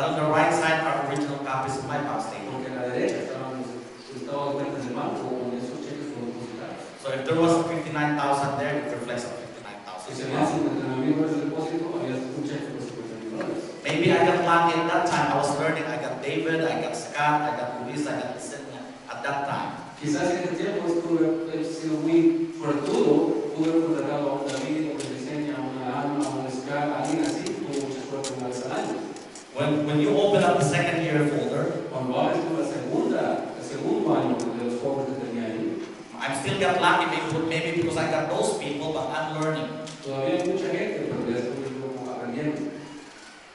But on the right side are original copies of my bank statement. Porque a la derecha estaban los estados de cuentas del banco donde esos cheques fueron depositados. So if there was 59,000 there, it reflects on 59,000. Si se habían $59,000 de depósito, había un cheque por $50,000. Maybe I got lucky at that time. I was learning. I got David, I got Scott, I got Luis, I got Sydney at that time. Quizás en ese tiempo he sido muy suertudo, pude haber contratado a un David, a un Diseña, a una Alma, a un Scott, a alguien así, tuve mucha suerte una vez al año. When you open up the second year folder, cuando abres el segundo año de los folders que tenía ahí, I still got lucky, maybe because I got those people, but I'm learning. Todavía hay mucha gente, pero ya estoy aprendiendo.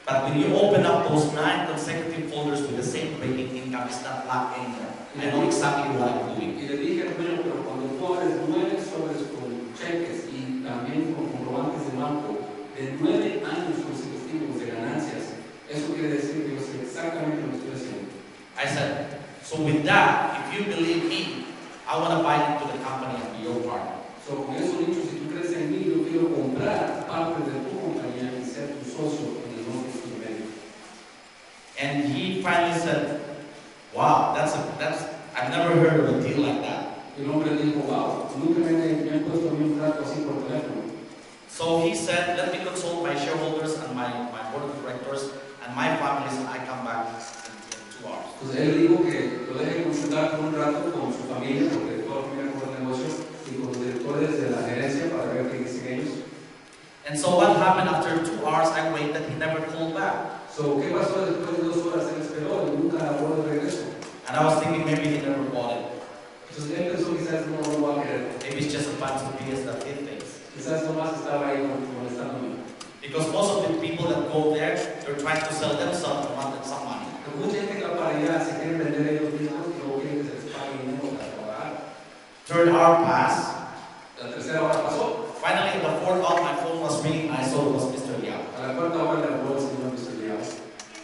But when you open up those 9 consecutive folders with the same breaking income, it's not luck anymore. I know exactly what I'm doing. Y le dije, pero cuando tú abres 9 sobres con cheques y también con comprobantes de banco de 9 años consecutivos de ganancias, eso quiere decir que yo sé exactamente lo que estoy haciendo. I said, so with that, if you believe me, I want to buy into the company and be your partner. So, con eso dicho, si tú crees en mí, yo quiero comprar parte de tu compañía y ser tu socio en el nuevo instrumento. And he finally said, wow, I've never heard of a deal like that. El hombre dijo, wow, nunca me han puesto a mí un trato así por teléfono. So he said, let me consult my shareholders and my board of directors and my families, and I come back in 2 hours. Entonces él dijo que lo deje consultar por un rato con su familia, porque toda la familia con el negocio, y con los directores de la gerencia para ver qué dicen ellos. And so what happened after 2 hours, I waited, he never called back. So, ¿qué pasó después de 2 horas? Él esperó y nunca habló de regreso. And I was thinking maybe he never bought it. Entonces él pensó quizás no lo va a querer. Maybe it's just a bunch of BS that did things. Quizás nomás estaba ahí molestándome. Because most of the people that go there, they're trying to sell themselves and want some money. Pero mucha gente que va para allá se quieren vender ellos mismos y luego quieren que se les pague dinero para trabajar. 3rd hour passed. La tercera hora pasó. Finally, the 4th hour, my phone was ringing and I saw it was Mr. Liao. A la cuarta hora le habló el señor Mr. Liao.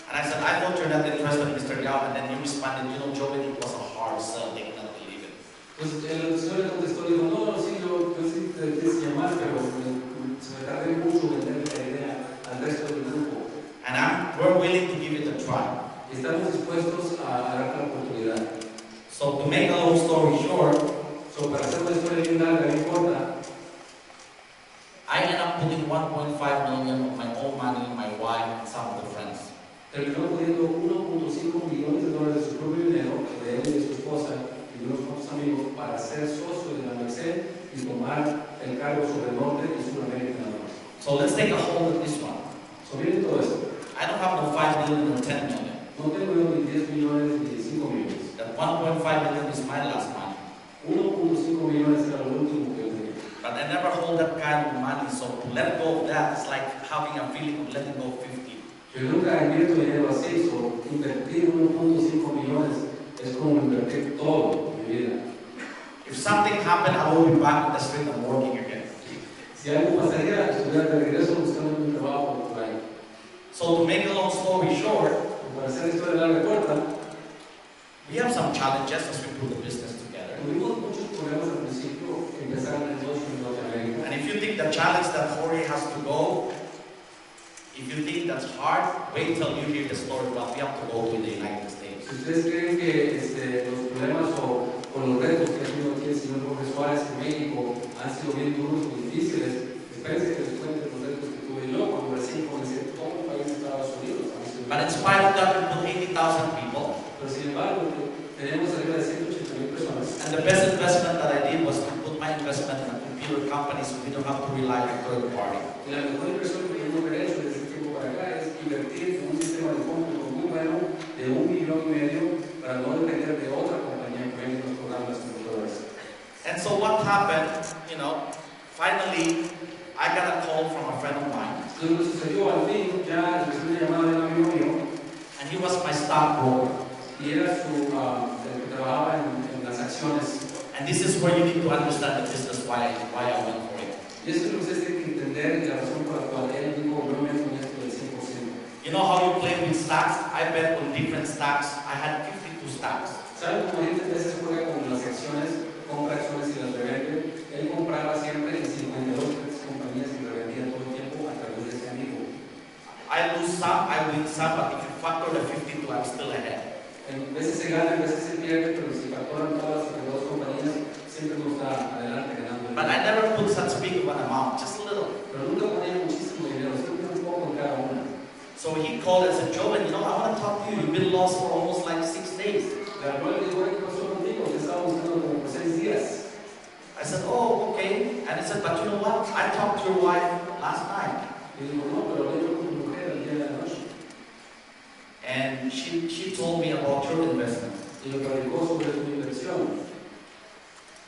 And I said, I thought you're not interested in Mr. Liao. And then he responded, you know, Joven, it was a hard sell. They cannot believe it. Pues el señor le contestó, dijo, no, sí, yo sí te quise llamar, pero se me tardé mucho en vender la idea al resto del grupo. And we're willing to give it a try. Y estamos dispuestos a dar la oportunidad. So to make a long story short, para hacer una historia bien larga, bien corta, I ended up putting 1.5 million of my own money, my wife, and some of the friends. Terminó poniendo $1.5 millones de su propio dinero, de él y de su esposa y de unos cuantos amigos, para ser socio de la Merced y tomar el cargo sobre Norte y Sudamérica. So let's take a hold of this one. So miren todo esto. I don't have no 5 million or 10 million. No tengo yo ni 10 millones ni 5 millones. That 1.5 million is my last money. 1.5 millones era lo último que yo tenía. But I never hold that kind of money, so to let go of that is like having a feeling of letting go of 50. Yo nunca invierto dinero así, so invertir 1.5 millones es como invertir todo en mi vida. If something happened, I will be back on the street and working again. Si algo pasaría, estuviera de regreso buscando un trabajo por ahí. So to make a long story short, para hacer la historia larga corta, we have some challenges as we put the business together. Tuvimos muchos problemas al principio que empezaron el negocio en Norteamérica. And if you think the challenge that Jorge has to go, if you think that's hard, wait till you hear the story about we have to go to the United States. Si ustedes creen que los problemas o los retos que ha tenido aquí el señor Jorge Suárez en México han sido bien duros y difíciles, espérense que les cuente los retos que tuve yo cuando recién comencé todo el país de Estados Unidos. But in spite of that, we put 80,000 people. Pero sin embargo, tenemos arriba de 180,000 personas. And the best investment that I did was to put my investment in a computer company so we don't have to rely on third party. Y la mejor inversión que yo he hecho desde ese tiempo para acá es invertir en un sistema de cómputo muy bueno de $1,5 millones para no depender de otra compañía que vende los programas computadores. And so what happened, finally, I got a call from a friend of mine. Entonces lo sucedió al fin, ya recibí una llamada de un amigo mío. And he was my stockbroker. Y era el que trabajaba en las acciones. And this is where you need to understand the business, why I went for it. Y eso es lo que ustedes tienen que entender, la razón por la cual él dijo, yo me con esto del 100%. You know how you play with stocks? I bet on different stocks. I had 52 stocks. ¿Saben cómo gente a veces juega con las acciones, compra acciones y las revende? Él compraba siempre en 52 compañías y revendía todo el tiempo a través de ese amigo. I I lose some, I win some, but if you factor the 52, I'm still ahead. En veces se gana, en veces se pierde, pero si factoran todas las dos compañías, siempre uno está adelante ganando. But I never put such big of an amount, just a little. Pero nunca ponía muchísimo dinero, siempre un poco en cada una. So he called and said, Joven, you know, I want to talk to you. You've been lost for almost like 6 days. La hermana dijo, ¿qué pasó contigo? Te estaba buscando como por 6 días. I said, oh, okay. And he said, but you know what? I talked to your wife last night. Y dijo, no, pero hablé yo con tu mujer el día de la noche. And she told me about your investment. Y me platicó sobre tu inversión.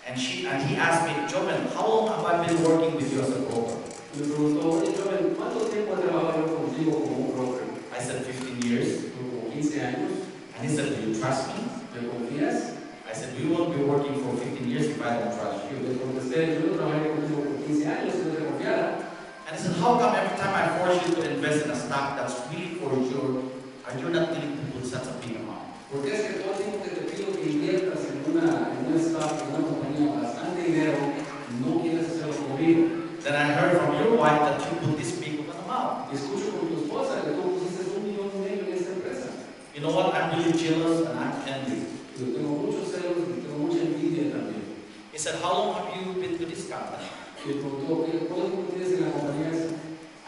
And he asked me, Joven, how long have I been working with you as a broker? Me preguntó, oye, Joven, ¿cuánto tiempo he trabajado yo contigo como un broker? I said, 15 years. Como 15 años. And he said, do you trust me? ¿Me confías? I said, we won't be working for 15 years if I don't trust you. Y le contesté, yo no trabajé contigo por 15 años si no te confiara. And he said, how come every time I force you to invest in a stock that's really for sure, are you not willing to put such a big amount? Porque es que todo el tiempo que te pido que inviertas en un stock, en una compañía bastante dinero, no quieres hacerlo conmigo. Then I heard from your wife that you put this big of an amount. Y escucho con tu esposa que tú pusiste $1.5 million en esta empresa. You know what? I'm really jealous and I'm envious. Yo tengo muchos celos y tengo mucha envidia también. He said, how long have you been to this company? Y me preguntó, ¿cuánto tiempo tienes en la compañía esa?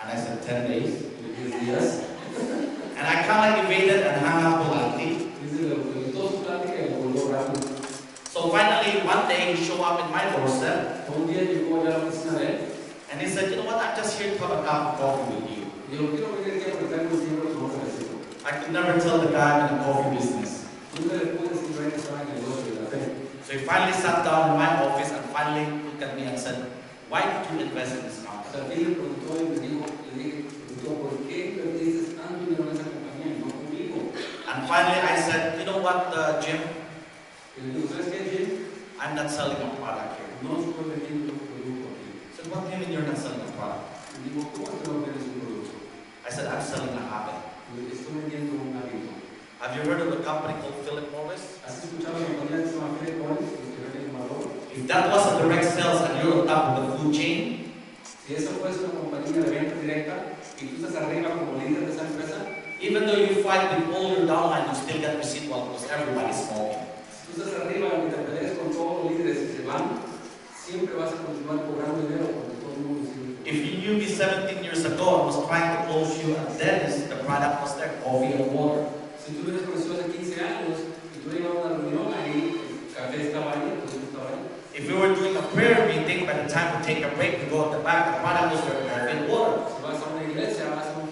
And I said, 10 days. 10 días. And I kind of evaded and hung up politely. Dice, le gustó su plática y lo volvió rápido. So finally, one day he showed up in my doorstep. Un día llegó allá a la oficina de él. And he said, you know what? I'm just here to have a cup of coffee with you. Y yo quiero venir aquí a platicar contigo y tomar un cafecito. I could never tell the guy I'm in the coffee business. Nunca le pude decir que estaba en el negocio de la fe. So he finally sat down in my office and finally looked at me and said, why did you invest in this O company? sea, él me preguntó y me dijo, ¿por qué invertiste tanto dinero en esa compañía y no conmigo? And finally I said, you know what, Jim? Y le digo, ¿sabes qué, Jim? I'm not selling a product here. No estoy vendiendo un producto aquí. He said, what do you mean you're not selling a product? Y digo, ¿cómo es que no vendes un producto? I said, I'm selling a habit. Estoy vendiendo un hábito. Have you heard of a company called Philip Morris? ¿Has escuchado la compañía que se llama Philip Morris? Los que venden marrón. If that was a direct sales and you're on top of the food chain, Si eso fuese una compañía de venta directa y tú estás arriba como líder de esa empresa, even though you fight with all your downline, you still get residual because everybody's smoking. si tú estás arriba y te peleas con todos los líderes y se van, siempre vas a continuar cobrando dinero porque todo el mundo sigue. If you knew me 17 years ago, I was trying to close you and then the product was there, coffee and water. Si tú hubieras conocido hace 15 años y tú ibas a una reunión ahí, el café estaba ahí, el producto estaba ahí. If we were doing a prayer meeting, by the time we take a break, we go at the back, the product was there, coffee and water. Si vas a una iglesia, vas a un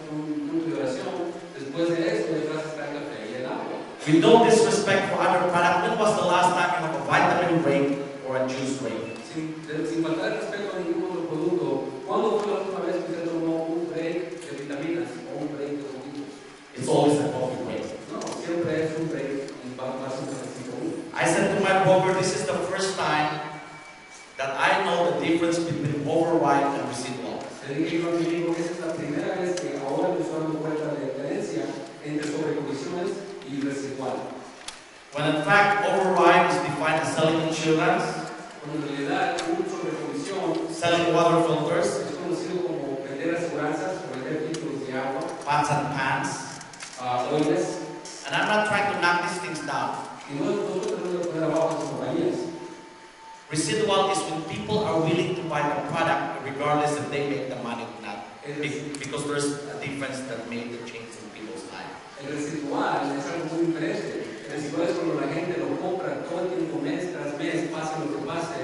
punto de oración, después de esto detrás está el café y el agua. With no disrespect for other products, when was the last time you had a vitamin break or a juice break? Sin faltar el respeto a ningún otro producto, ¿cuándo fue la última vez que usted tomó un break de vitaminas o un break de juguitos? It's always a coffee break. No, siempre es un break para tomarse un cafecito. I said to my broker, this is the first time that I know the difference between override and residual. Le dije yo a mi amigo que esa es la primera vez que ahora me estoy dando cuenta de la diferencia entre sobrecomisiones y residual. When in fact, override is defined as selling insurance, Cuando en realidad un sobrecomisión selling water filters, es conocido como vender aseguranzas o vender títulos de agua, pots and pans. oiles, And I'm not trying to knock these things down. y no estoy tratando de poner abajo a las compañías. Residual is when people are willing to buy the product regardless if they make the money or not. Because there's a difference that made the change in people's lives. El residual es algo muy diferente. El residual es cuando la gente lo compra todo el tiempo, mes tras mes, pase lo que pase,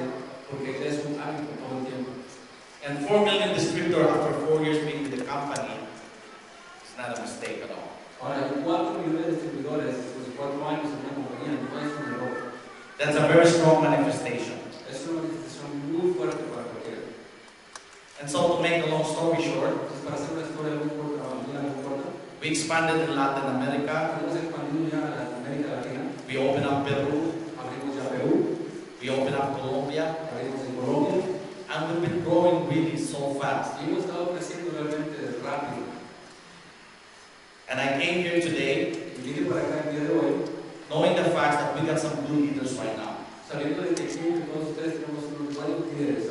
porque es un hábito todo el tiempo. And 4 million distributor after 4 years being with the company is not a mistake at all. Ahora, 4 millones de distribuidores después de 4 años en una compañía no es un error. That's a very strong manifestation. Es una manifestación muy fuerte para cualquiera. And so to make a long story short, Entonces, para hacer una historia muy corta, muy corta, we expanded in Latin America. hemos expandido ya a América Latina, We opened up Peru. abrimos ya Perú, We opened up Colombia. abrimos en Colombia, And we've been growing really so fast. y hemos estado creciendo realmente rápido. And I came here today Y vine para acá el día de hoy, knowing the fact that we got some good leaders right now. sabiendo de que aquí todos ustedes tenemos unos buenos líderes